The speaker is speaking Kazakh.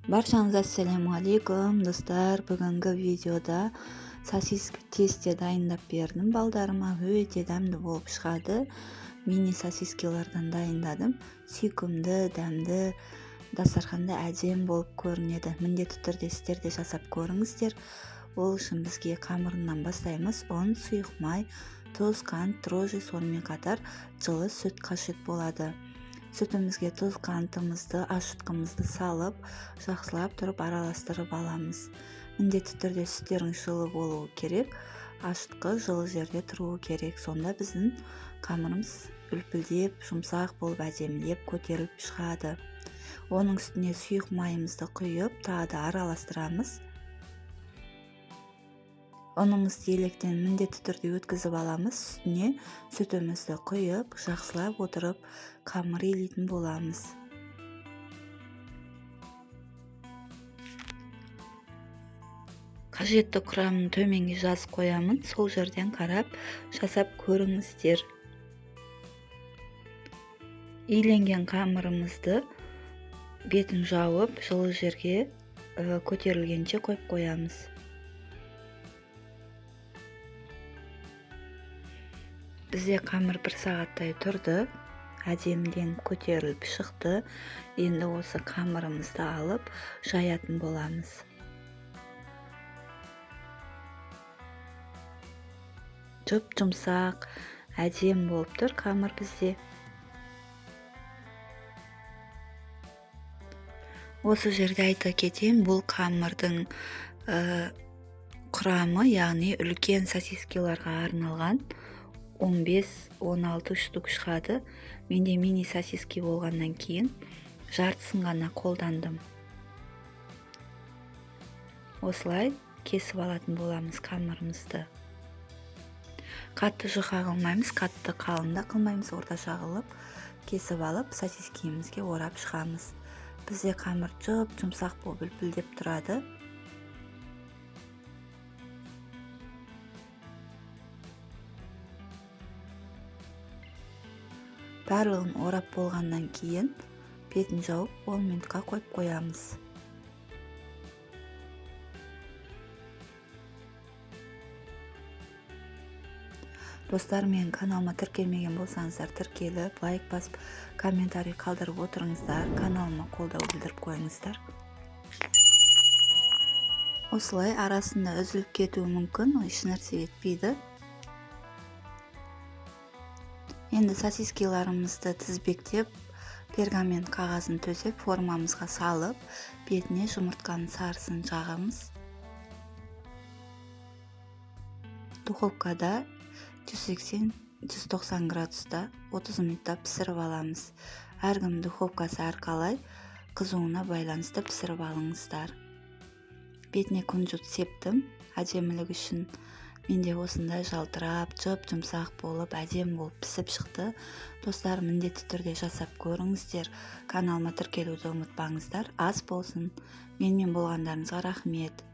Баршаңызға ассалаумағалейкум достар. Бүгінгі видеода сосиска тесте дайындап бердім балдарыма. Өте дәмді болып шығады. Мини сосискалардан дайындадым. Сүйкімді, дәмді, дастарханда әдемі болып көрінеді. Міндетті түрде сіздер де жасап көріңіздер. Ол үшін бізге қамырынан бастаймыз. Ұн, сұйық май, тұз, қант, дрожжи, сонымен қатар жылы сүт қажет болады. Сүтімізге тұз, қантымызды, ашытқымызды салып, жақсылап тұрып араластырып аламыз. Міндетті түрде сүттеріңіз жылы болуы керек, ашытқы жылы жерде тұруы керек. Сонда біздің қамырымыз үлпілдеп, жұмсақ болып әдемілеп көтеріліп шығады. Оның үстіне сұйық майымызды құйып, тағы да араластырамыз. Ұнымызды електен міндетті түрде өткізіп аламыз. Үстіне сүтімізді құйып, жақсылап отырып, қамыр илейтін боламыз. Қажетті құрамын төменге жазып қоямын. Сол жерден қарап, жасап көріңіздер. Иленген қамырымызды бетін жауып, жылы жерге көтерілгенше қойып қоямыз. Бізде қамыр 1 сағаттай тұрды, әдеміленіп көтеріліп шықты. Енді осы қамырымызды алып жаятын боламыз. Жұп-жұмсақ, әдемі болып тұр қамыр бізде. Осы жерде айта кетейін, бұл қамырдың құрамы, яғни үлкен сосискаларға арналған 15-16 штук шығады. Менде мини сосиски болғаннан кейін жартысын ғана қолдандым. Осылай кесіп алатын боламыз қамырымызды. Қатты жұқа қылмаймыз, қатты қалың да қылмаймыз, орташа қылып кесіп алып сосискемізге орап шығамыз. Бізде қамыр жұп-жұмсақ болып үлпілдеп тұрады. Барлығын орап болғаннан кейін бетін жауып 10 минутқа қойып қоямыз. Достар, менің каналыма тіркелмеген болсаңыздар, тіркеліп, лайк басып, комментарий қалдырып отырыңыздар. Каналыма қолдау білдіріп қойыңыздар. Осылай арасында үзіліп кетуі мүмкін, ешнәрсе етпейді. Енді сосискаларымызды тізбектеп, пергамент қағазын төсеп, формамызға салып, бетіне жұмыртқаның сарысын жағамыз. Духовкада 180-190 градуста 30 минутта пісіріп аламыз. Әркім духовкасы әрқалай қызуына байланысты пісіріп алыңыздар. Бетіне күнжіт септім, әдемілік үшін. Менде осындай жалтырап, жұп-жұмсақ болып, әдемі болып пісіп шықты. Достар, міндетті түрде жасап көріңіздер. Каналыма тіркелуді ұмытпаңыздар. Ас болсын. Менімен болғандарыңызға рахмет.